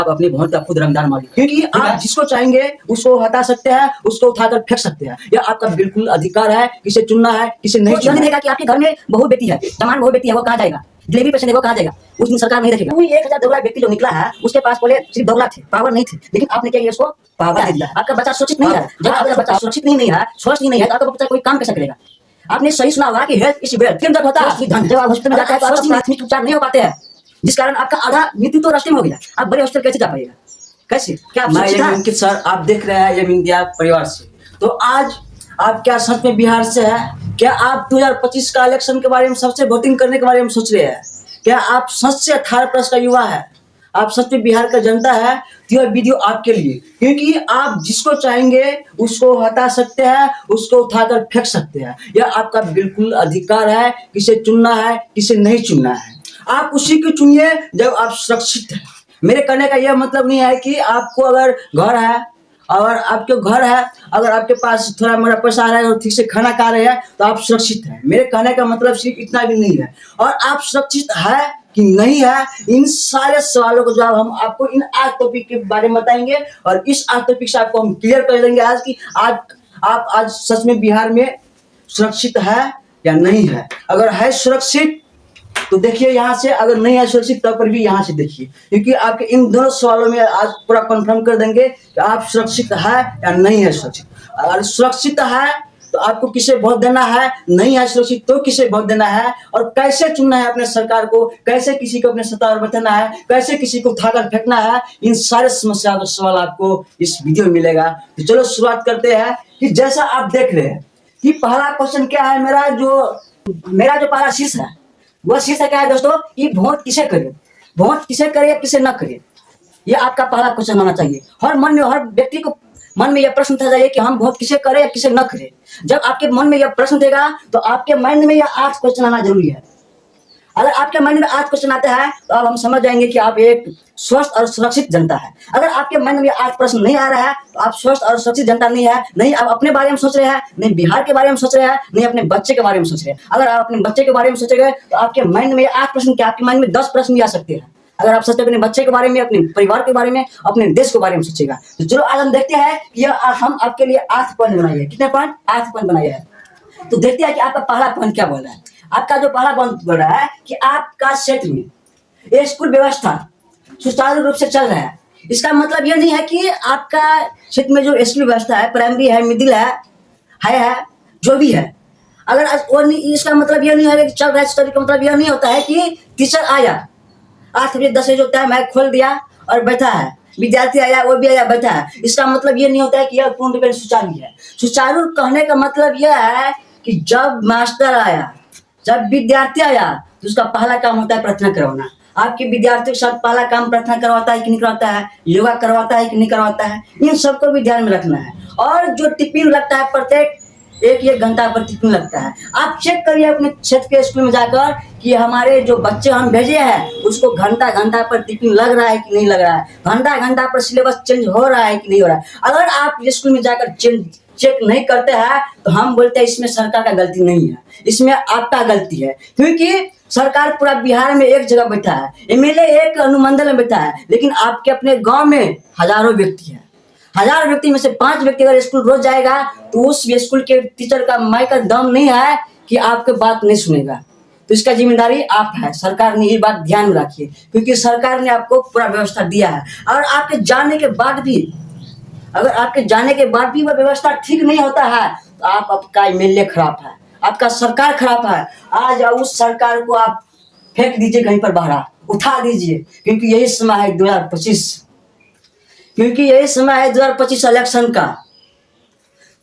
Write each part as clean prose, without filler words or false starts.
आप अपनी भोट का खुद रंगदार मालिक, क्योंकि आप जिसको चाहेंगे उसको हटा सकते हैं, उसको उठाकर फेंक सकते हैं। यह आपका बिल्कुल अधिकार है, किसे चुनना है किसे नहीं चुनना है। कि आपके घर में बहू बेटी है, जवान बहू बेटी है, वो कहाँ जाएगा? डिलीवरी पेशेंट है, वो कहाँ जाएगा? उस दिन सरकार नहीं देखेगा। 1000 व्यक्ति जो निकला है उसके पास पहले सिर्फ 2 लाख थे, पावर नहीं थे, लेकिन आपने क्या किया? उसको पावर दे दिया। आपका बच्चा सुरक्षित नहीं है। जब आपका बच्चा सुरक्षित नहीं है, स्वस्थ नहीं है, तो आपका बच्चा कोई काम कैसे करेगा? आपने सही सुना होगा कि हेल्थ इज वेल्थ। क्यों जब होता है धन, जब आप हॉस्पिटल में जाते हैं तो आपका प्राथमिक उपचार नहीं हो पाते हैं, जिस कारण आपका आधा मृत्यु तो रास्ते में हो गया। आप बड़े हॉस्पिटल कैसे जा पाएगा? कैसे? क्या मैं ये अंकित सर, आप देख रहे हैं ये मीडिया परिवार से, तो आज आप क्या सच में बिहार से है? क्या आप 2025 का इलेक्शन के बारे में सबसे वोटिंग करने के बारे में सोच रहे हैं? क्या आप सच से 18+ का युवा है? आप सच में बिहार का जनता है? तो यह वीडियो आपके लिए, क्योंकि आप जिसको चाहेंगे उसको हटा सकते हैं, उसको उठाकर फेंक सकते हैं। यह आपका बिल्कुल अधिकार है, किसे चुनना है किसे नहीं चुनना है। आप उसी को चुनिए जब आप सुरक्षित हैं। मेरे कहने का यह मतलब नहीं है कि आपको अगर घर है, अगर आपके घर है, अगर आपके पास थोड़ा मोड़ा पैसा आ रहा है और ठीक से खाना खा रहे हैं तो आप सुरक्षित हैं। मेरे कहने का मतलब सिर्फ इतना भी नहीं है। और आप सुरक्षित है कि नहीं है, इन सारे सवालों का जवाब हम आपको इन 8 टॉपिक के बारे में बताएंगे, और इस 8 टॉपिक से आपको हम क्लियर कर देंगे आज कि आज आप आज सच में बिहार में सुरक्षित है या नहीं है। अगर है सुरक्षित तो देखिए यहाँ से, अगर नहीं है सुरक्षित तब पर भी यहाँ से देखिए, क्योंकि आपके इन दोनों सवालों में आज पूरा कंफर्म कर देंगे कि आप सुरक्षित है या नहीं है सुरक्षित। अगर सुरक्षित है तो आपको किसे वोट देना है, नहीं है सुरक्षित तो किसे वोट देना है, और कैसे चुनना है अपने सरकार को, कैसे किसी को अपने सत्ता पर बैठाना है, कैसे किसी को उठाकर फेंकना है, इन सारे समस्या का सवाल आपको इस वीडियो में मिलेगा। तो चलो शुरुआत करते हैं कि जैसा आप देख रहे हैं कि पहला क्वेश्चन क्या है, मेरा जो पहला शीर्ष है वह शीर्ष क्या है दोस्तों, कि वोट किसे करे, वोट किसे करे किसे न करे। ये आपका पहला क्वेश्चन होना चाहिए। हर मन में, हर व्यक्ति को मन में यह प्रश्न था चाहिए कि हम वोट किसे करें या किसे न करें। जब आपके मन में यह प्रश्न देगा तो आपके माइंड में यह 8 क्वेश्चन आना जरूरी है। अगर आपके माइंड में 8 क्वेश्चन आते हैं तो अब हम समझ जाएंगे कि आप एक स्वस्थ और सुरक्षित जनता है। अगर आपके मन में 8 प्रश्न नहीं आ रहा है तो आप स्वस्थ और सुरक्षित जनता नहीं है। नहीं आप अपने बारे में सोच रहे हैं, नहीं बिहार के बारे में सोच रहे हैं, नहीं अपने बच्चे के बारे में सोच रहे हैं। अगर आप अपने बच्चे के बारे में सोचेंगे तो आपके माइंड में 8 प्रश्न क्या, आपके माइंड में 10 प्रश्न भी आ सकते हैं। अगर आप सोचते अपने बच्चे के बारे में, अपने परिवार के बारे में, अपने देश के बारे में सोचेगा। तो चलो आज हम देखते हैं कि हम आपके लिए 8 पॉइंट बनाए हैं। कितने पॉइंट? 8 पॉइंट बनाए हैं। तो देखते हैं कि आपका पहला पॉइंट क्या बोल रहा है। आपका जो पहला पॉइंट बोल रहा है कि आपका क्षेत्र में ये स्कूल व्यवस्था सुचारू रूप से चल रहा है। इसका मतलब यह नहीं है कि आपका क्षेत्र में जो स्कूल व्यवस्था है, प्राइमरी है, मिडिल है जो भी है, अगर वो नहीं, इसका मतलब यह नहीं है कि चल रहा है स्टडी का मतलब यह नहीं होता है कि टीचर आया 8 बजे 10 बजे जो टाइम है खोल दिया और बैठा है, विद्यार्थी आया वो भी आया बैठा है। इसका मतलब ये नहीं होता है कि यह पूर्ण रूप से सुचारू है। सुचारू कहने का मतलब यह है कि जब मास्टर आया, जब विद्यार्थी आया तो उसका पहला काम होता है प्रार्थना करवाना। आपके विद्यार्थियों के साथ पहला काम प्रार्थना करवाता है कि नहीं करवाता है, योगा करवाता है कि नहीं करवाता है, इन सबको भी ध्यान में रखना है। और जो टिफिन लगता है प्रत्येक 1-1 घंटा पर टिफिन लगता है। आप चेक करिए अपने क्षेत्र के स्कूल में जाकर कि हमारे जो बच्चे हम भेजे हैं उसको घंटा पर टिफिन लग रहा है कि नहीं लग रहा है, घंटा पर सिलेबस चेंज हो रहा है कि नहीं हो रहा है। अगर आप स्कूल में जाकर चेक नहीं करते हैं तो हम बोलते हैं इसमें सरकार का गलती नहीं है, इसमें आपका गलती है। क्योंकि सरकार पूरा बिहार में एक जगह बैठा है, एमएलए एक अनुमंडल में बैठा है, लेकिन आपके अपने गांव में हजारों व्यक्ति हैं। 1000 व्यक्ति में से 5 व्यक्ति अगर स्कूल रोज जाएगा तो उस स्कूल के टीचर का माई का दम नहीं है कि आपके बात नहीं सुनेगा। तो इसका जिम्मेदारी आप है। सरकार ने ये बात ध्यान में रखिए, क्योंकि सरकार ने आपको पूरा व्यवस्था दिया है। और आपके जाने के बाद भी, अगर आपके जाने के बाद भी वह व्यवस्था ठीक नहीं होता है तो आपका एमएलए खराब है, आपका सरकार खराब है। आज उस सरकार को आप फेंक दीजिए कहीं पर बाहर, उठा दीजिए, क्योंकि यही समय है 2025, क्योंकि यही समय है 2025 इलेक्शन का।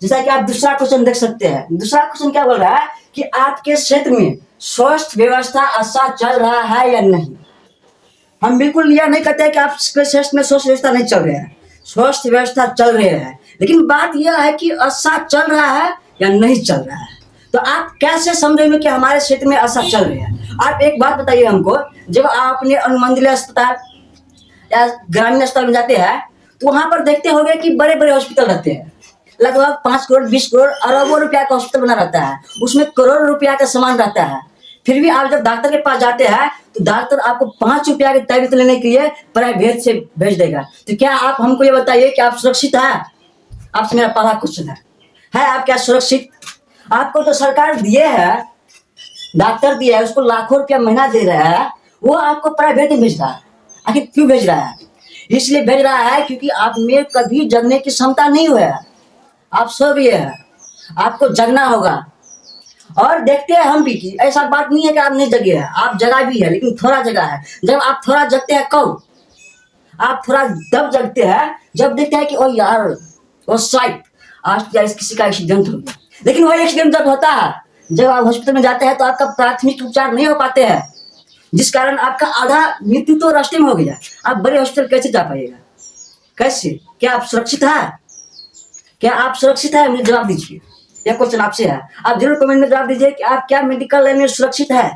जैसा कि आप दूसरा क्वेश्चन देख सकते हैं। दूसरा क्वेश्चन क्या बोल रहा है कि आपके क्षेत्र में स्वास्थ्य व्यवस्था अच्छा चल रहा है या नहीं। हम बिल्कुल यह नहीं कहते कि आपके क्षेत्र में स्वास्थ्य व्यवस्था नहीं चल रहा है, स्वास्थ्य व्यवस्था चल रहे हैं, लेकिन बात यह है कि अच्छा चल रहा है या नहीं चल रहा है। तो आप कैसे समझेंगे कि हमारे क्षेत्र में अच्छा चल रहे हैं। आप एक बात बताइए हमको, जब आप अपने अनुमंडलीय अस्पताल या ग्रामीण अस्पताल में जाते हैं तो वहां पर देखते होंगे कि बड़े बड़े हॉस्पिटल रहते हैं, लगभग 5 करोड़ 20 करोड़ अरबों रुपया का हॉस्पिटल बना रहता है, उसमें करोड़ रुपया का सामान रहता है, फिर भी आप जब डॉक्टर के पास जाते हैं तो डॉक्टर आपको 5 रुपया की तबीयत लेने के लिए प्राइवेट से भेज देगा। तो क्या आप हमको ये बताइए कि आप सुरक्षित है? आपसे मेरा पहला क्वेश्चन है आप क्या सुरक्षित? आपको तो सरकार दिए है, डॉक्टर दिया है, उसको लाखों रुपया महीना दे रहा है, वो आपको प्राइवेट में भेज रहा है। आखिर क्यों भेज रहा है? इसलिए भेज रहा है क्योंकि आप में कभी जगने की क्षमता नहीं हुआ है, आप सो गए हैं, आपको जगना होगा। और देखते हैं हम भी कि ऐसा बात नहीं है कि आप नहीं जगे हैं, आप जगह भी है, लेकिन थोड़ा जगह है। जब आप थोड़ा जगते हैं कब? आप थोड़ा तब जगते हैं जब देखते हैं कि ओ यार, ओ साइड, आज क्या किसी का एक्सीडेंट हो गया। लेकिन वही एक्सीडेंट जब होता है, जब आप हॉस्पिटल में जाते हैं तो आपका प्राथमिक उपचार नहीं हो पाते हैं, जिस कारण आपका आधा मृत्यु तो रास्ते में हो गया। आप बड़े हॉस्पिटल कैसे जा पाइएगा? कैसे? क्या आप सुरक्षित है? क्या आप सुरक्षित है? मुझे जवाब दीजिए, यह क्वेश्चन आपसे है। आप जरूर कमेंट में जवाब दीजिए कि आप क्या मेडिकल लाइन में सुरक्षित है।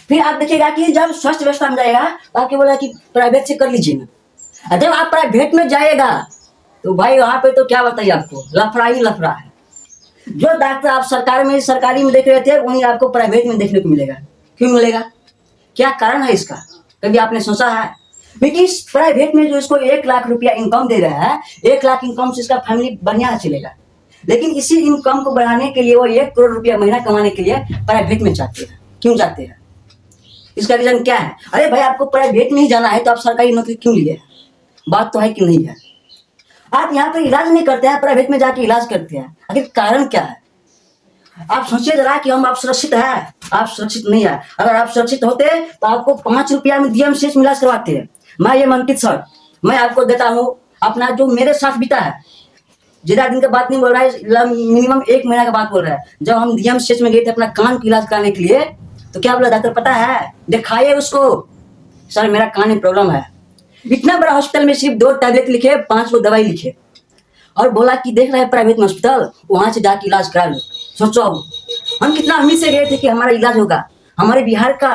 फिर आप देखिएगा कि जब स्वास्थ्य व्यवस्था में जाएगा तो आपके बोला कि प्राइवेट से कर लीजिए ना। जब आप प्राइवेट में जाएगा तो भाई वहां पे तो क्या बताइए, आपको लफड़ा ही लफड़ा है। जो डॉक्टर आप सरकारी में देख रहे थे वहीं आपको प्राइवेट में देखने को मिलेगा। क्यों मिलेगा? क्या कारण है इसका? कभी आपने सोचा है? क्योंकि प्राइवेट में जो इसको 1 लाख रुपया इनकम दे रहा है, 1 लाख इनकम से इसका फैमिली बढ़िया चलेगा। लेकिन इसी इनकम को बढ़ाने के लिए वो 1 करोड़ रुपया महीना कमाने के लिए प्राइवेट में जाते हैं। क्यों जाते हैं? इसका रीजन क्या है? अरे भाई, आपको प्राइवेट में ही जाना है तो आप सरकारी नौकरी क्यों लिए? बात तो है कि नहीं है? आप यहाँ पे इलाज नहीं करते हैं, प्राइवेट में जाके इलाज करते हैं। आखिर कारण क्या है? आप सोचिए जरा कि आप सुरक्षित है? आप सुरक्षित नहीं है। अगर आप सुरक्षित होते तो आपको 5 रुपया में DMCH में इलाज करवाते हैं। मैं ये मंकित सर, मैं आपको देता हूँ अपना जो मेरे साथ बीता है। ज्यादा दिन का बात नहीं बोल रहा है, मिनिमम 1 महीना का बात बोल रहा है। जब हम DMCH में गए थे अपना कान की इलाज कराने के लिए, तो क्या बोला डॉक्टर पता है? दिखाइए उसको, सर मेरा कान में प्रॉब्लम है। इतना बड़ा हॉस्पिटल में सिर्फ 2 टैबलेट लिखे, 5 को दवाई लिखे और बोला कि देख रहे हैं प्राइवेट में हॉस्पिटल, वहां से जाके इलाज करा लो। सोचो हम कितना उम्मीद से गए थे कि हमारा इलाज होगा। हमारे बिहार का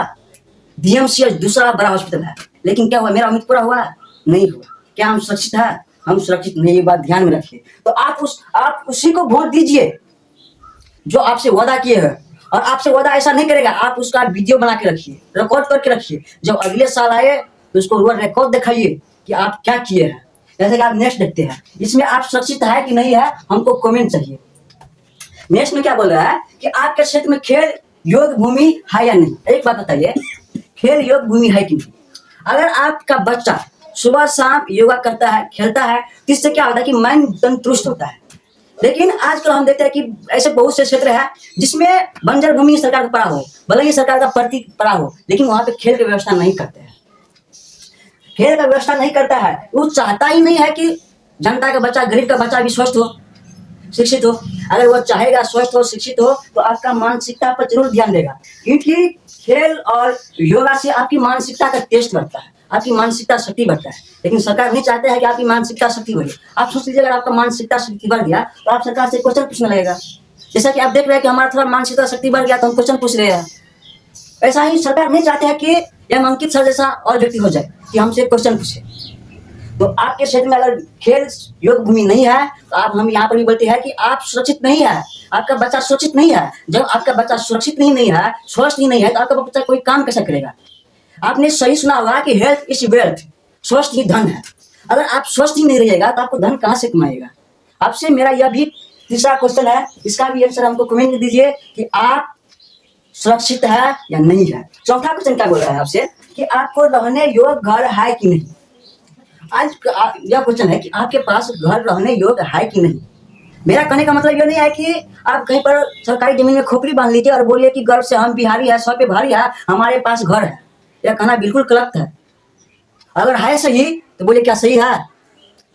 DMCH दूसरा बड़ा हॉस्पिटल है, लेकिन क्या हुआ? मेरा उम्मीद पूरा हुआ? नहीं हुआ। क्या हम सुरक्षित है? हम सुरक्षित नहीं, ये बात ध्यान में रखिए। तो आप उसी को वोट दीजिए जो आपसे वादा किए हैं। और आपसे वादा ऐसा नहीं करेगा, आप उसका वीडियो बना के रखिए, रिकॉर्ड करके रखिए। जब अगले साल आए तो उसको वो रिकॉर्ड दिखाइए कि आप क्या किए हैं। जैसे कि आप नेक्स्ट देखते हैं, इसमें आप सुरक्षित है कि नहीं है, हमको कमेंट चाहिए। नेक्स्ट में क्या बोल रहा है कि आपके क्षेत्र में खेल योग भूमि है या नहीं? एक बात बताइए, खेल योग भूमि है कि नहीं? अगर आपका बच्चा सुबह शाम योगा करता है, खेलता है, तो इससे क्या होता है कि मन तंदुरुस्त होता है। लेकिन आजकल हम देखते हैं कि ऐसे बहुत से क्षेत्र है जिसमें बंजर भूमि सरकार का पड़ा हो, भले ही सरकार का प्रति पड़ा हो, लेकिन वहां पे खेल की व्यवस्था नहीं करते हैं। खेल का व्यवस्था नहीं करता है, वो चाहता ही नहीं है कि जनता का बच्चा, गरीब का बच्चा भी स्वस्थ हो, शिक्षित हो। अगर वो चाहेगा स्वस्थ हो, शिक्षित हो, तो आपका मानसिकता पर जरूर ध्यान देगा। क्योंकि खेल और योगा से आपकी मानसिकता का टेस्ट बढ़ता है, आपकी मानसिकता शक्ति बढ़ता है। लेकिन सरकार नहीं चाहते है कि आपकी मानसिकता शक्ति बढ़े। आप सोच लीजिए, अगर आपका मानसिकता शक्ति बढ़ गया तो आप सरकार से क्वेश्चन पूछने लगेगा। जैसा कि आप देख रहे हैं कि हमारा थोड़ा मानसिकता शक्ति बढ़ गया तो हम क्वेश्चन पूछ रहे हैं। ऐसा ही सरकार नहीं चाहते हैं कि यह अंकित सर जैसा और व्यक्ति हो जाए कि हमसे क्वेश्चन पूछे। तो आपके क्षेत्र में अगर खेल योग भूमि नहीं है तो हम यहाँ पर भी बोलते हैं कि आप सुरक्षित नहीं है, आपका बच्चा सुरक्षित नहीं है। जब आपका बच्चा सुरक्षित नहीं है, स्वस्थ ही नहीं है, तो आपका बच्चा कोई काम कैसे करेगा? आपने सही सुना होगा कि हेल्थ इज वेल्थ, स्वस्थ ही धन है। अगर आप स्वस्थ ही नहीं रहिएगा तो आपको धन कहाँ से कमाएगा? आपसे मेरा यह भी तीसरा क्वेश्चन है, इसका भी आंसर हमको कमेंट में दीजिए कि आप सुरक्षित है या नहीं है। चौथा क्वेश्चन क्या बोल रहा है आपसे कि आपको रहने योग्य घर है कि नहीं। आज यह क्वेश्चन है कि आपके पास घर रहने योग्य है कि नहीं। मेरा कहने का मतलब यह नहीं है कि आप कहीं पर सरकारी जमीन में खोपड़ी बांध लीजिए और बोलिए कि गर्व से हम बिहारी है, सब पे भारी है, हमारे पास घर है। यह कहना बिल्कुल गलत है। अगर है सही तो बोलिए क्या सही है?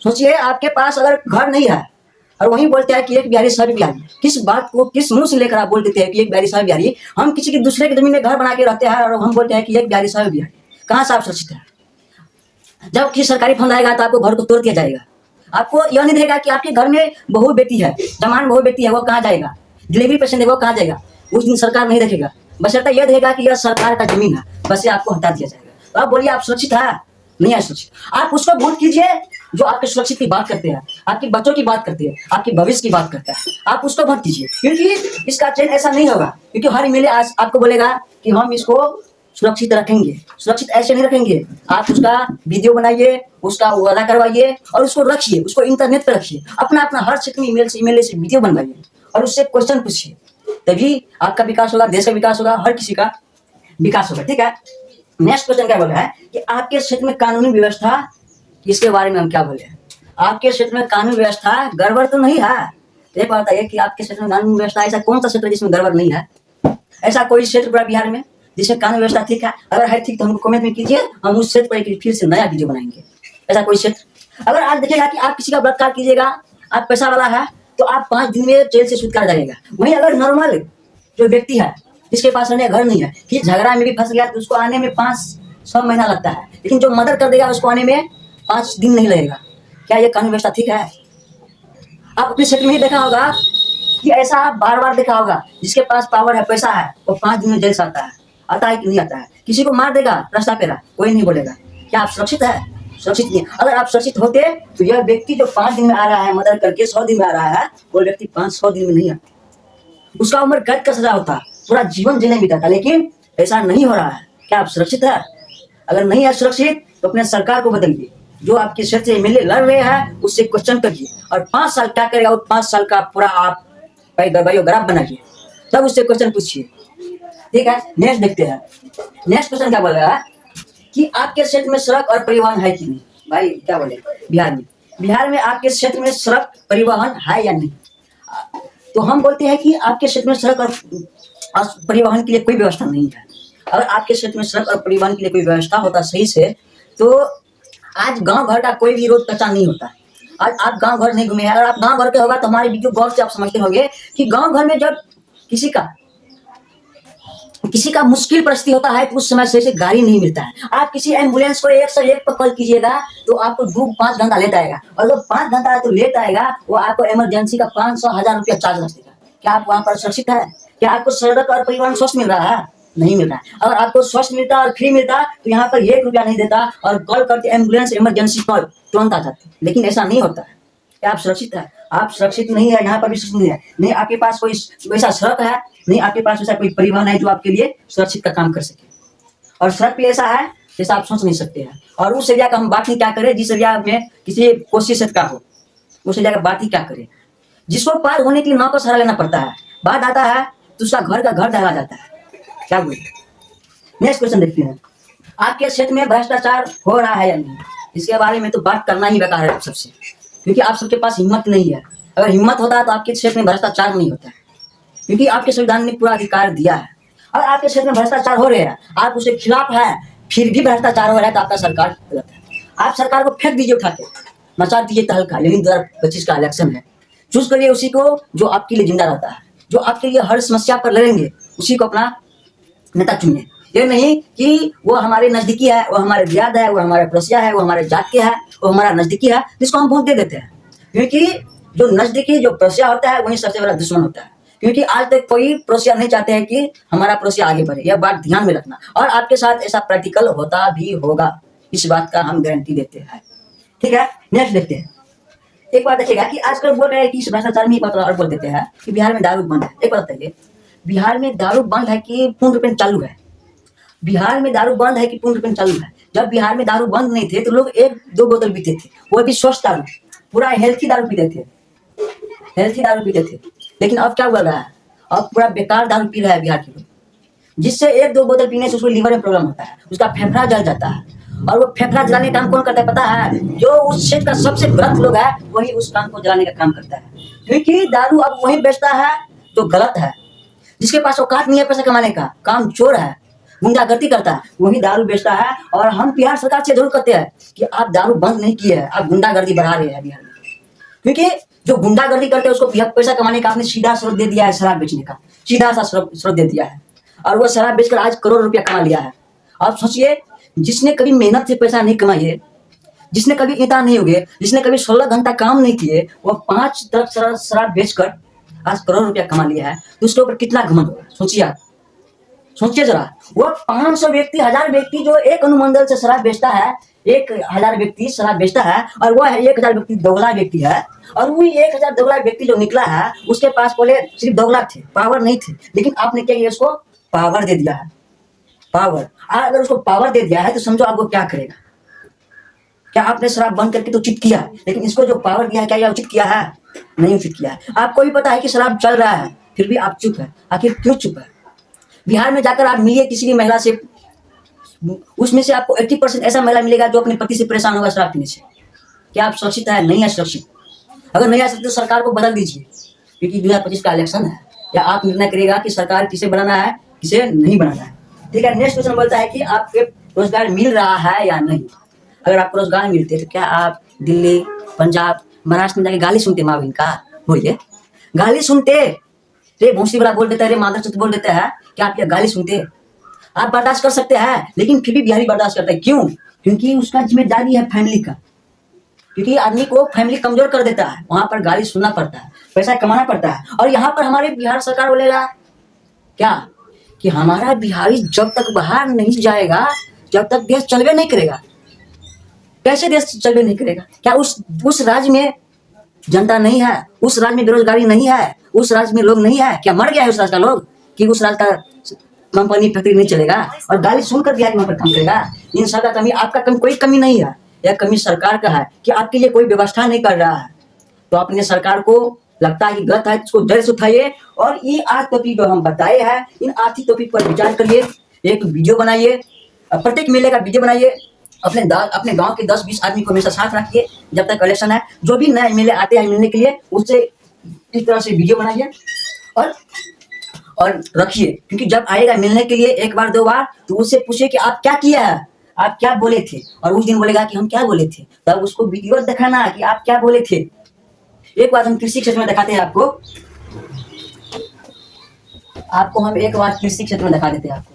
सोचिए, आपके पास अगर घर नहीं है और वहीं बोलते हैं कि एक बिहारी सब बिहारी, किस बात को किस मुंह से लेकर आप बोल देते हैं कि एक बिहारी सब बिहारी? हम किसी की दूसरे की जमीन में घर बना के रहते हैं और हम बोलते हैं कि एक बिहारी सब बिहारी। कहाँ से आप सुरक्षित है? जब कि सरकारी फंड आएगा तो आपको घर को तोड़ दिया जाएगा। आपको यह नहीं देगा कि आपके घर में बहू बेटी है, जवान बहू बेटी है, वो कहाँ जाएगा? डिलीवरी पेशेंट है, वो कहाँ जाएगा? उस दिन सरकार नहीं देखेगा, बशर्ते यह देगा कि यह सरकार का जमीन है, बस ये आपको हटा दिया जाएगा। तो आप बोलिए आप सुरक्षित है? नहीं है सुरक्षित। आप उसको वोट कीजिए जो आपके सुरक्षित की बात करते हैं, आपके बच्चों की बात करते हैं, आपके भविष्य की बात करता है, आप उसको मत कीजिए, क्योंकि इसका चयन ऐसा नहीं होगा। क्योंकि हर एमएलए आज आपको बोलेगा कि हम इसको सुरक्षित रखेंगे। सुरक्षित ऐसे नहीं रखेंगे, आप उसका वीडियो बनाइए, उसका वादा करवाइए और उसको रखिए, उसको इंटरनेट पर रखिए, अपना अपना हर क्षेत्र में ईमेल से वीडियो बनवाइए और उससे क्वेश्चन पूछिए, तभी आपका विकास होगा, देश का विकास होगा, हर किसी का विकास होगा। ठीक है, नेक्स्ट क्वेश्चन क्या बोला है कि आपके क्षेत्र में कानूनी व्यवस्था, इसके बारे में हम क्या बोले? आपके क्षेत्र में कानून व्यवस्था गड़बड़ तो नहीं है? तो एक बात बताइए कि आपके क्षेत्र में कानून व्यवस्था ऐसा कौन सा क्षेत्र है जिसमें गड़बड़ नहीं है? ऐसा कोई क्षेत्र पूरा बिहार में जिसमें कानून व्यवस्था ठीक है? अगर है ठीक तो हमको कमेंट में कीजिए, हम उस क्षेत्र पर एक फिर से नया वीडियो बनाएंगे। ऐसा कोई क्षेत्र अगर आज देखिएगा कि आप किसी का बलात्कार कीजिएगा, आप पैसा वाला है, तो आप 5 दिन में जेल से छुटकारा जाएगा। वहीं अगर नॉर्मल जो व्यक्ति है जिसके पास रहने घर नहीं है, कि झगड़ा में भी फंस गया तो उसको आने में 5-6 महीना लगता है, लेकिन जो मर्डर कर देगा उसको आने में 5 दिन नहीं लगेगा। क्या ये कानून व्यवस्था ठीक है? आप अपने क्षेत्र में ही देखा होगा कि ऐसा बार बार देखा होगा, जिसके पास पावर है, पैसा है, वो 5 दिन में जेल से आता है कि नहीं आता है? किसी को मार देगा रास्ता पे कोई नहीं बोलेगा। क्या आप सुरक्षित है? सुरक्षित नहीं। अगर आप सुरक्षित होते तो यह व्यक्ति जो 5 दिन में आ रहा है मर्डर करके 100 दिन में आ रहा है, वो व्यक्ति 500 दिन में नहीं आता, उसका उम्र कैद का सजा होता, पूरा जीवन जेल में बिताता। लेकिन ऐसा नहीं हो रहा है। क्या आप सुरक्षित है? अगर नहीं है सुरक्षित तो अपने सरकार को बदलिए, जो आपके क्षेत्र से एमएलए लड़ रहे हैं उससे क्वेश्चन करिए, और 5 साल क्या करेगा वो 5 साल का पूरा आप बायोग्राफ बनाइए, तब उससे क्वेश्चन पूछिए। ठीक है, नेक्स्ट देखते हैं। नेक्स्ट क्वेश्चन क्या बोल रहा है कि आपके क्षेत्र में सड़क और परिवहन है कि नहीं? भाई क्या बोले, बिहार में आपके क्षेत्र में सड़क परिवहन है या नहीं? तो हम बोलते हैं कि आपके क्षेत्र में सड़क और परिवहन के लिए कोई व्यवस्था नहीं है। अगर आपके क्षेत्र में सड़क और परिवहन के लिए कोई व्यवस्था होता सही से, तो आज गांव घर का कोई भी रोड कच्चा नहीं होता। आज आप गांव घर नहीं घूमे हैं, अगर आप गांव घर के होगा तो हमारे वीडियो गौर से आप समझते होंगे कि गांव घर में जब किसी का मुश्किल परिस्थिति होता है तो उस समय से गाड़ी नहीं मिलता है। आप किसी एम्बुलेंस को 101 पर कॉल कीजिएगा तो आपको 2-5 घंटा लेट आएगा, और जब 5 घंटा तो लेट आएगा वो आपको इमरजेंसी का 500-1000 रुपया चार्ज रख देगा। क्या आप वहाँ पर सुरक्षित है? क्या आपको सड़क और परिवहन स्वस्थ मिल रहा है? नहीं मिल रहा है। अगर आपको स्वस्थ मिलता और फ्री मिलता तो यहाँ पर 1 रुपया नहीं देता, और कॉल करके एम्बुलेंस इमरजेंसी कॉल तुरंत आ जाती। लेकिन ऐसा नहीं होता है। क्या आप सुरक्षित है? आप सुरक्षित नहीं है, यहाँ पर भी सुरक्षित नहीं है। नहीं आपके पास कोई वैसा सड़क है, नहीं आपके पास वैसा कोई परिवहन है जो आपके लिए सुरक्षित का काम कर सके, और सड़क भी ऐसा है जैसा आप सोच नहीं सकते हैं। और उस एरिया का हम बात ही क्या करें जिस एरिया में किसी कोसी क्षेत्र का हो, उस एरिया का बात ही क्या करें, जिसको पार होने के लिए नाव का सहारा लेना पड़ता है। बात आता है तो उसका घर का घर दहला जाता है। क्या बोले? नेक्स्ट क्वेश्चन देखते हैं। आपके क्षेत्र में भ्रष्टाचार हो रहा है या नहीं? इसके बारे में तो बात करना ही बेकार है आप सबसे, क्योंकि आप सबके पास हिम्मत नहीं है। अगर हिम्मत होता है तो आपके क्षेत्र में भ्रष्टाचार नहीं होता है, क्योंकि आपके संविधान ने पूरा अधिकार दिया है। और आपके क्षेत्र में भ्रष्टाचार हो रहे हैं, आप उसके खिलाफ है, फिर भी भ्रष्टाचार हो रहा है तो आपका सरकार गलत है। आप सरकार को फेंक दीजिए उठा के, नचा दीजिए तहलका। लेकिन 2025 का इलेक्शन है, चूज करिए उसी को जो आपके लिए जिंदा रहता है, जो आपके लिए हर समस्या पर लड़ेंगे, उसी को अपना नेता चुनिए। ये नहीं कि वो हमारे नजदीकी है, वो हमारे दियाद है, वो हमारे पड़ोसिया है, वो हमारे जात के है, वो हमारा नजदीकी है, जिसको हम वोट दे देते हैं। क्योंकि जो नजदीकी जो पड़ोसिया होता है वही सबसे बड़ा दुश्मन होता है। क्योंकि आज तक कोई पड़ोसिया नहीं चाहते हैं कि हमारा पड़ोसिया आगे बढ़े। यह बात ध्यान में रखना, और आपके साथ ऐसा प्रैक्टिकल होता भी होगा, इस बात का हम गारंटी देते हैं। ठीक है, नेक्स्ट देखते हैं। एक बात देखिएगा कि आजकल बोल रहे हैं कि भ्रष्टाचार में, एक बात और बोल देते हैं कि बिहार में दारू बंद है। एक बात बताइए, बिहार में दारू बंद है कि पूर्ण रूप चालू है? बिहार में दारू बंद है कि पूर्ण रूप चालू है? जब बिहार में दारू बंद नहीं थे तो लोग 1-2 बोतल पीते थे, वो भी स्वस्थ दारू, पूरा हेल्थी दारू पीते थे, हेल्थी दारू पीते थे। लेकिन अब क्या हुआ रहा है, अब पूरा बेकार दारू पी रहा है बिहार के लोग, जिससे 1-2 बोतल पीने से उसको लीवर में प्रॉब्लम होता है, उसका फेफड़ा जल जाता है। और वो फेफड़ा जलाने का काम कौन करता है पता है? जो उस क्षेत्र का सबसे गलत लोग है वही उस काम को जलाने का काम करता है। क्योंकि दारू अब वही बेचता है जो गलत है, जिसके पास औकात नहीं है पैसा कमाने का, काम चोर है, गुंडागर्दी करता है, वही दारू बेचता है। और हम बिहार सरकार से जरूर कहते हैं कि आप दारू बंद नहीं किए हैं, आप गुंडागर्दी बढ़ा रहे हैं बिहार में। क्योंकि जो गुंडागर्दी करते हैं उसको पैसा कमाने का आपने सीधा स्रोत दे दिया है, शराब बेचने का सीधा सा स्रोत दे दिया है, और वो शराब बेचकर आज करोड़ रुपया कमा लिया है। आप सोचिए, जिसने कभी मेहनत से पैसा नहीं कमाए, जिसने कभी नेता नहीं हुए, जिसने कभी 16 घंटा काम नहीं किए, वो 5 ट्रक शराब बेचकर आज करोड़ रुपया कमा लिया है, तो उसके ऊपर कितना घमंड होगा? सोचिए आप, सोचिए जरा। वो 500 व्यक्ति, 1000 व्यक्ति जो एक अनुमंडल से शराब बेचता है, 1000 व्यक्ति शराब बेचता है और वो 1000 व्यक्ति दोगला व्यक्ति है, और वही 1000 दोगला व्यक्ति जो निकला है उसके पास पहले सिर्फ दोगला थे, पावर नहीं थे, लेकिन आपने क्या किया, उसको पावर दे दिया है। पावर, अगर उसको पावर दे दिया है तो समझो आपको क्या करेगा। क्या आपने शराब बंद करके तो उचित किया, लेकिन इसको जो पावर दिया है क्या यह उचित किया है? नहीं उचित किया है। आपको भी पता है कि शराब चल रहा है, फिर भी आप चुप है। आखिर क्यों चुप है? बिहार में जाकर आप मिलिए किसी भी महिला से, उसमें से आपको 80% ऐसा महिला मिलेगा जो अपने पति से परेशान होगा शराब पीने से। क्या आप सुरक्षित है? नहीं है सुरक्षित। अगर नहीं आ सकते तो सरकार को बदल दीजिए, क्योंकि 2025 का इलेक्शन है, या आप निर्णय करिएगा कि सरकार किसे बनाना है किसे नहीं बनाना है। ठीक है, नेक्स्ट क्वेश्चन बोलता है कि आपके रोजगार मिल रहा है या नहीं। अगर आपको रोजगार मिलते तो क्या आप दिल्ली, पंजाब, महाराष्ट्र में जाके गाली सुनते माँ बहन का? बोलिए, गाली सुनते? रे भोंसली वाला बोल देता है, रे मादरचोद बोल देता है, क्या आप क्या गाली सुनते? आप बर्दाश्त कर सकते हैं, लेकिन फिर भी बिहारी बर्दाश्त करता है। क्यों? क्योंकि उसका जिम्मेदारी है फैमिली का, क्योंकि आदमी को फैमिली कमजोर कर देता है, वहां पर गाली सुनना पड़ता है, पैसा कमाना पड़ता है। और यहाँ पर हमारे बिहार सरकार बोलेगा क्या कि हमारा बिहारी जब तक बाहर नहीं जाएगा जब तक देश चलवे नहीं करेगा। कैसे देश चलवे नहीं करेगा? क्या उस राज्य में जनता नहीं है? उस राज्य में बेरोजगारी नहीं है? उस राज्य में लोग नहीं है? क्या मर गया है उस राज्य का लोग कि उस राज्य का कंपनी फैक्ट्री नहीं चलेगा? और गाली सुनकर दिया कि वहां पर काम करेगा। इन सब का कमी, आपका कमी, कोई कमी नहीं है, यह कमी सरकार का है कि आपके लिए कोई व्यवस्था नहीं कर रहा है। तो अपने सरकार को लगता है कि गलत है, इसको जड़ से उठाइए और ये 8 टॉपिक जो हम बताए हैं, इन 8 टॉपिक पर विचार करिए, एक वीडियो बनाइए, प्रत्येक मेले का वीडियो बनाइए, अपने गांव के 10-20 आदमी को हमेशा साथ रखिए जब तक इलेक्शन है। जो भी नए मेले आते हैं मिलने के लिए, उससे इस तरह से वीडियो बनाइए और रखिए, क्योंकि जब आएगा मिलने के लिए 1 बार 2 बार तो उससे पूछिए कि आप क्या किया है, आप क्या बोले थे, और उस दिन बोलेगा कि हम क्या बोले थे, तब उसको वीडियो दिखाना कि आप क्या बोले थे। एक बार हम कृषि क्षेत्र में दिखाते हैं आपको हम एक बार कृषि क्षेत्र में दिखा देते हैं आपको।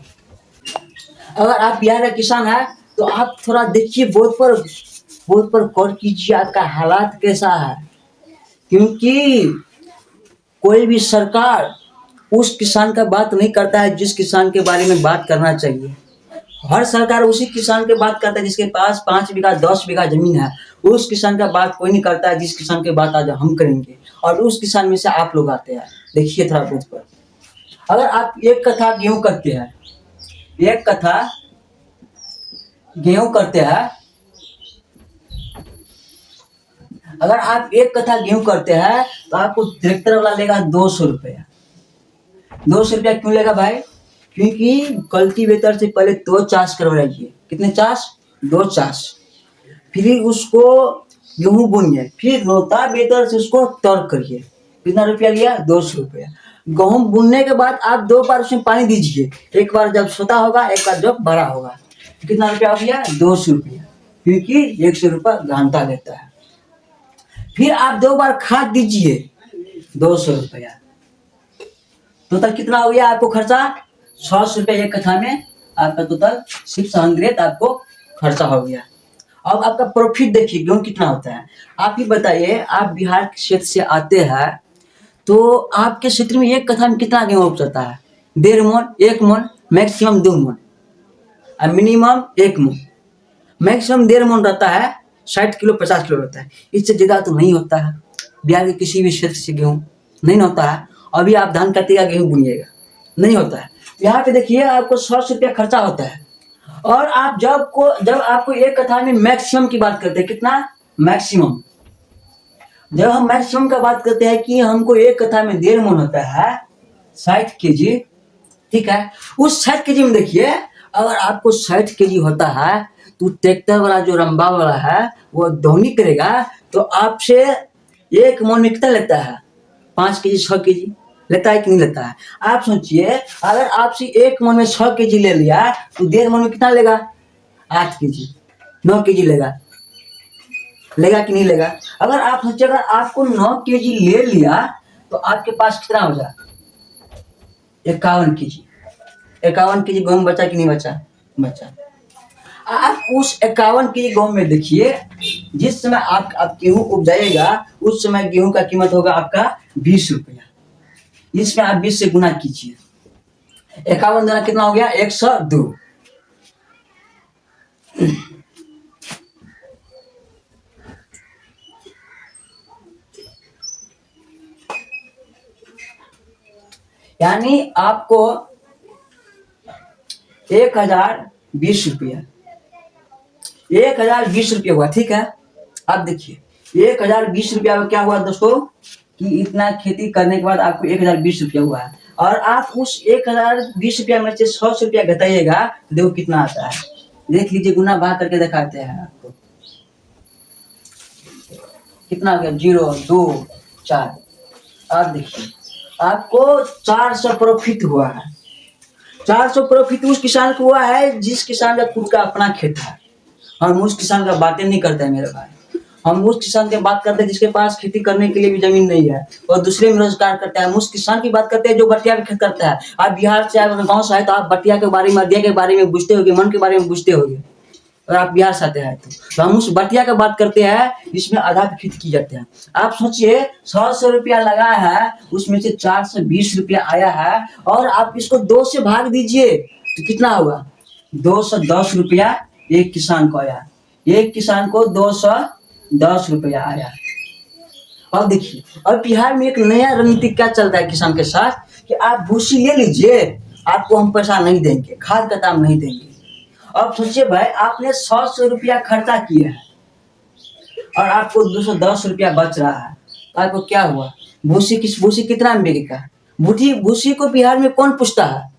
अगर आप बिहार का किसान है तो आप थोड़ा देखिए, बोर्ड पर गौर कीजिए आपका हालात कैसा है, क्योंकि कोई भी सरकार उस किसान का बात नहीं करता है जिस किसान के बारे में बात करना चाहिए। हर सरकार उसी किसान के बात करता है जिसके पास 5 बीघा 10 बीघा जमीन है। उस किसान का बात कोई नहीं करता है जिस किसान के बात आज हम करेंगे, और उस किसान में से आप लोग आते हैं। देखिए थोड़ा बोझ पर, अगर आप एक कथा गेहूं करते हैं, एक कथा गेहूं करते हैं, अगर आप एक कथा गेहूं करते हैं तो आपको ट्रैक्टर वाला लेगा 200 रुपया। 200 रुपया क्यों लेगा भाई? क्योंकि कल्टीवेटर से पहले 2 चास करवाइए। कितने चास? 2 चास। फिर उसको गेहूं बोनिए, फिर रोटावेटर से उसको तौर करिए। कितना रुपया लिया? 200 रुपया। गेहूं बुनने के बाद आप 2 बार उसमें पानी दीजिए, एक बार जब छोटा होगा, एक बार जब बड़ा होगा। कितना रुपया हो गया? 200 रुपया, क्योंकि 100 रुपया घंटा लेता है। फिर आप 2 बार खाद दीजिए, 200 रुपया। टोटल कितना हो गया आपको खर्चा? 100 रुपया एक कथा में आपका टोटल सिर्फ 100 आपको खर्चा हो गया। अब आपका प्रॉफिट देखिए गेहूं कितना होता है। आप ही बताइए, आप बिहार के क्षेत्र से आते हैं तो आपके क्षेत्र में एक कथा में कितना गेहूं उपजता है? 1.5 मन, 1 मन, मैक्सिमम 2 मन, और मिनिमम 1 मन। मैक्सिमम 1.5 मन रहता है, 60 किलो 50 किलो रहता है, इससे ज़्यादा तो नहीं होता है। बिहार के किसी भी क्षेत्र से गेहूँ नहीं होता है। अभी आप धान काटिएगा गेहूँ बुनिएगा, नहीं होता है। यहाँ पे देखिए आपको 100 रुपया खर्चा होता है, और आप जब आपको एक कथा में मैक्सिमम की बात करते हैं, कितना मैक्सिमम, जब हम मैक्सिमम का बात करते हैं कि हमको एक कथा में 1.5 मन होता है 60 केजी, ठीक है। उस 60 केजी में देखिए, अगर आपको 60 केजी होता है तो ट्रैक्टर वाला जो रंबा वाला है वो दौनी करेगा तो आपसे 1 मन में कितना लेता है? 5 केजी 6 केजी लेता है कि नहीं लेता है? आप सोचिए, अगर आपसे 1 मन में 6 केजी ले लिया तो 1.5 मन में कितना लेगा? 8 केजी 9 केजी लेगा कि नहीं लेगा? अगर आप सोचिए, अगर आपको 9 केजी ले लिया तो आपके पास कितना हो जाए? 51 केजी। 51 केजी गेहूं बचा कि नहीं बचा। आप उस 51 केजी गेहूं में देखिए, जिस समय आप गेहूं उपजाइएगा उस समय गेहूं का कीमत होगा आपका 20 रुपया। इसमें आप 20 से गुना कीजिए, 51 गुना कितना हो गया? 102। यानी आपको 1020 रुपया 1020 रुपया हुआ, ठीक है। अब देखिए 1020 रुपया में क्या हुआ दोस्तों कि इतना खेती करने के बाद आपको 1020 रुपया हुआ है, और आप उस 1020 रुपया में से 100 रुपया घटाइएगा तो देखो कितना आता है। देख लीजिए, गुना भाग करके दिखाते हैं आपको कितना हो गया, 0 2 4। अब देखिए आपको 400 प्रॉफिट हुआ है। 400 प्रॉफिट उस किसान को हुआ है जिस किसान का खुद का अपना खेत है। हम उस किसान का बातें नहीं करते हैं मेरे भाई, हम उस किसान की बात करते हैं जिसके पास खेती करने के लिए भी जमीन नहीं है और दूसरे में रोजगार करता है। हम उस किसान की बात करते हैं जो बटिया में खेती करता है। आप बिहार से अगर गाँव से आए तो आप बटिया के बारे में, अदिया के बारे में पूछते होगे, मन के बारे में पूछते होगे, और आप बिहार से आते हैं तो हम उस बटिया का बात करते हैं जिसमें आधा की खेती की जाती है। आप सोचिए 100 रुपया लगा है, उसमें से 420 रुपया आया है, और आप इसको 2 से भाग दीजिए तो कितना होगा, 210 रुपया एक किसान को आया। एक किसान को 210 रुपया आया। अब देखिए, अब बिहार में एक नया रणनीति क्या चल रहा है किसान के साथ कि आप भूसी ले लीजिए, आपको हम पैसा नहीं देंगे, खाद का दाम नहीं देंगे। अब सोचिए भाई, आपने 100 रुपया खर्चा किया है और आपको 210 रुपया बच रहा है, तो आपको क्या हुआ, भूसी कितना में बिकेगा? भूसी को बिहार में कौन पूछता है?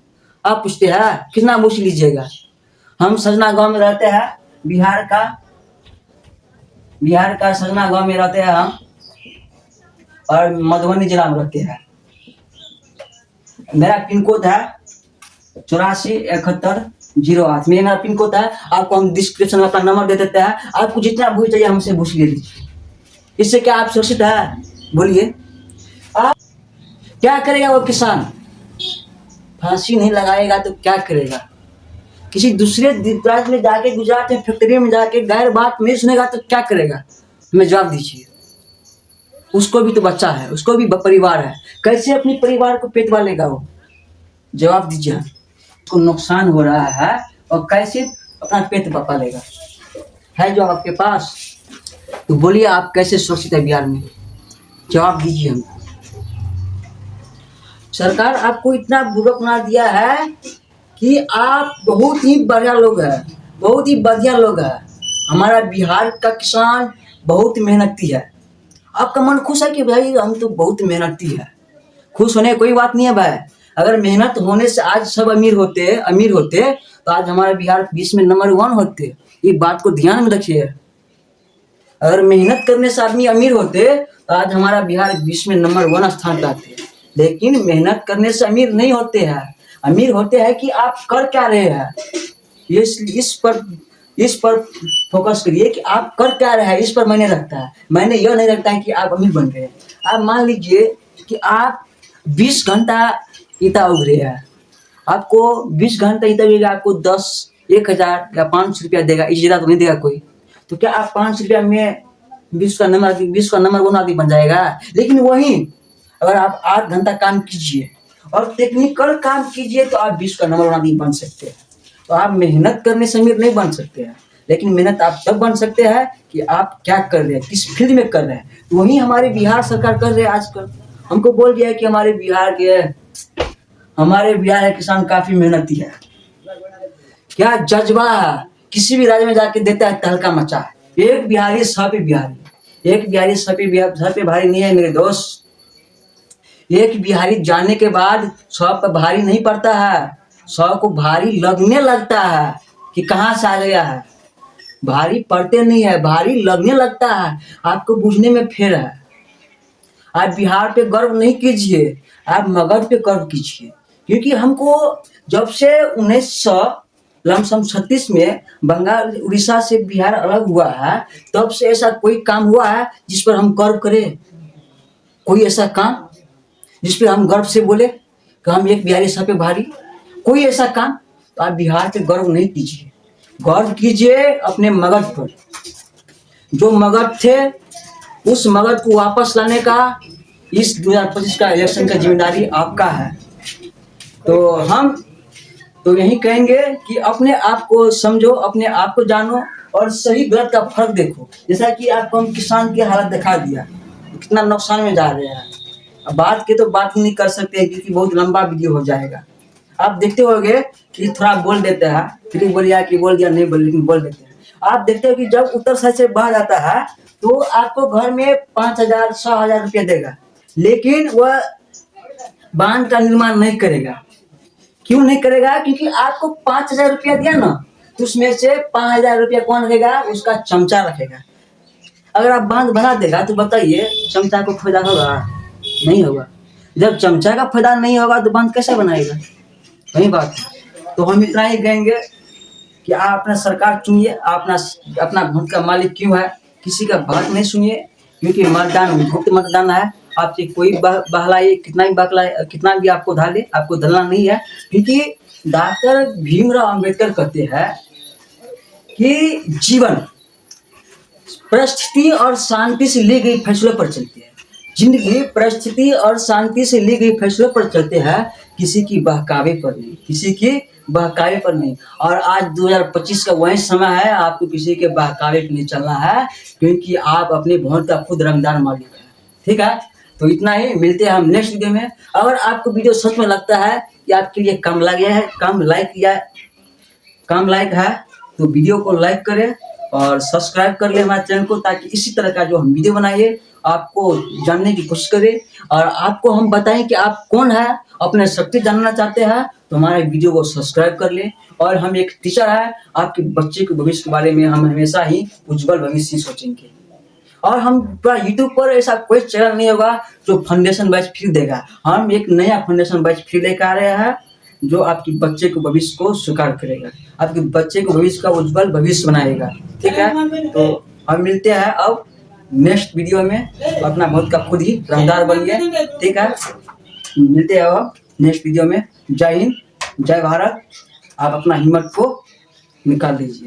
आप पूछते हैं कितना भूसी लीजिएगा? हम सजना गांव में रहते हैं, बिहार का सजना गांव में रहते हैं हम, और मधुबनी जिला में रहते हैं। मेरा पिन कोड है 847108, मेरा पिन कोड है। आपको हम डिस्क्रिप्शन में अपना नंबर दे देते हैं, आपको जितना भूसी चाहिए हमसे भूसी ले लीजिए। इससे क्या आप सुरक्षित है? बोलिए, आप क्या करेगा वो किसान? फांसी नहीं लगाएगा तो क्या करेगा? किसी दूसरे राज्य में जाके, गुजरात में फैक्ट्री में जाके गैर बात नहीं सुनेगा तो क्या करेगा? हमें जवाब दीजिए। उसको भी तो बच्चा है, उसको भी परिवार है, कैसे अपने परिवार को पेट पालेगा वो? जवाब दीजिए। उसको नुकसान हो रहा है और कैसे अपना पेट पालेगा? है जो आपके पास, तो बोलिए आप कैसे सुरक्षित है बिहार में? जवाब दीजिए हम। सरकार आपको इतना बुरा बना दिया है कि आप बहुत ही बढ़िया लोग हैं, बहुत ही बढ़िया लोग हैं। हमारा बिहार का किसान बहुत मेहनती है। आपका मन खुश है कि भाई हम तो बहुत मेहनती है? खुश होने कोई बात नहीं है भाई। अगर मेहनत होने से आज सब अमीर होते तो आज हमारा बिहार विश्व में नंबर 1 होते। ये बात को ध्यान में रखिए। अगर मेहनत करने से आदमी अमीर होते तो आज हमारा बिहार विश्व में नंबर 1 स्थान पे आते। लेकिन मेहनत करने से अमीर नहीं होते हैं। अमीर होते हैं कि आप कर क्या रहे हैं, इस पर फोकस करिए कि आप कर क्या रहे हैं। इस पर मैंने रखता है, मैंने यह नहीं रखता है कि आप अमीर बन रहे हैं। आप मान लीजिए कि आप 20 घंटा ईटा उग रहे हैं, आपको 20 घंटा ईटा उगेगा, आपको 10 1000 या 500 रुपया देगा, इससे ज़्यादा तो नहीं देगा कोई। तो क्या आप 500 रुपया में 20 का नंबर 1 आदमी बन जाएगा? लेकिन वहीं अगर आप 8 घंटा काम कीजिए और टेक्निकल काम कीजिए तो आप 20 का नंबर 1 आदमी बन सकते हैं। तो आप मेहनत करने से अमीर नहीं बन सकते हैं, लेकिन मेहनत आप तब बन सकते हैं कि आप क्या कर रहे हैं, किस फील्ड में कर रहे हैं। तो वही हमारी बिहार सरकार कर रहे हैं। आजकल हमको बोल दिया है कि हमारे बिहार के किसान काफी मेहनती है। क्या जज्बा है, किसी भी राज्य में जाके देता है तहलका मचा है। एक बिहारी सौ पे भारी नहीं है मेरे दोस्त। एक बिहारी जाने के बाद 100 पर भारी नहीं पड़ता है, 100 को भारी लगने लगता है कि कहाँ से आ गया है। भारी पड़ते नहीं है, भारी लगने लगता है। आपको बुझने में फेर है। आप बिहार पे गर्व नहीं कीजिए, आप मगध पे गर्व कीजिए। क्योंकि हमको जब से 1936 में बंगाल उड़ीसा से बिहार अलग हुआ है, तब से ऐसा कोई काम हुआ है जिस पर हम गर्व करें? कोई ऐसा काम जिस पर हम गर्व से बोले कि हम एक बिहारी सब पे भारी? कोई ऐसा काम? तो आप बिहार पे गर्व नहीं कीजिए, गर्व कीजिए अपने मगध पर। जो मगध थे उस मगध को वापस लाने का इस 2025 का इलेक्शन का जिम्मेदारी आपका है। तो हम तो यही कहेंगे कि अपने आप को समझो, अपने आप को जानो और सही गलत का फर्क देखो। जैसा कि आपको हम किसान की हालत दिखा दिया, कितना नुकसान में जा रहे हैं। बात के तो बात ही नहीं कर सकते क्योंकि बहुत लंबा वीडियो हो जाएगा। आप देखते होंगे कि थोड़ा बोल देते हैं, फिर बोलिए कि बोल दिया नहीं बोल, लेकिन बोल देते हैं। आप देखते हो कि जब उत्तर साइड से बाढ़ आता है तो आपको घर में 5,000 6,000 रुपया देगा, लेकिन वह बांध का निर्माण नहीं करेगा। क्यों नहीं करेगा? क्योंकि आपको 5,000 रुपया दिया ना, तो उसमें से 5,000 रुपया कौन रखेगा? उसका चमचा रखेगा। अगर आप बांध बना देगा तो बताइए चमचा को फायदा होगा? नहीं होगा। जब चमचा का फायदा नहीं होगा तो बांध कैसे बनाएगा? वही बात है। तो हम इतना ही कहेंगे कि आप अपना सरकार चुनिए, अपना अपना वोट का मालिक क्यों है, किसी का बात नहीं सुनिए, क्योंकि मतदान गुप्त मतदान है। आपसे कोई बहलाए, कितना भी बहलाए, कितना भी आपको धाले, आपको दलना नहीं है। क्योंकि डॉक्टर भीमराव अंबेडकर कहते हैं कि जीवन परिस्थिति और शांति से ली गई फैसलों पर चलती है। जिंदगी परिस्थिति और शांति से ली गई फैसलों पर चलते हैं, किसी की बहकावे पर नहीं, किसी की बहकावे पर नहीं। और आज 2025 का वही समय है, आपको किसी के बहकावे पर नहीं चलना है, क्योंकि आप अपने वोट का खुद रंगदार मालिक है। ठीक है, तो इतना ही, मिलते हैं हम नेक्स्ट वीडियो में। अगर आपको वीडियो सच में लगता है कि आपके लिए कम लगे है, कम लाइक है, तो वीडियो को लाइक करें और सब्सक्राइब कर ले हमारे चैनल को, ताकि इसी तरह का जो हम वीडियो बनाइए आपको जानने की कोशिश करें और आपको हम बताएं कि आप कौन है, अपने शक्ति जानना चाहते हैं तो हमारे वीडियो को सब्सक्राइब कर लें। और हम एक टीचर है, आपके बच्चे के भविष्य के बारे में हम हमेशा ही उज्जवल भविष्य सोचेंगे। और हम पूरा यूट्यूब पर ऐसा कोई चैनल नहीं होगा जो फाउंडेशन बैच फ्री देगा। हम एक नया फाउंडेशन बैच फ्री लेकर आ रहे हैं जो आपके बच्चे के भविष्य को स्वीकार करेगा, आपके बच्चे के भविष्य का उज्जवल भविष्य बनाएगा। ठीक है, तो हम मिलते हैं अब नेक्स्ट वीडियो में। अपना वोट का खुद ही रंगदार बनिए। ठीक है, मिलते हैं अब नेक्स्ट वीडियो में। जय हिंद, जय भारत। आप अपना हिम्मत को निकाल दीजिए।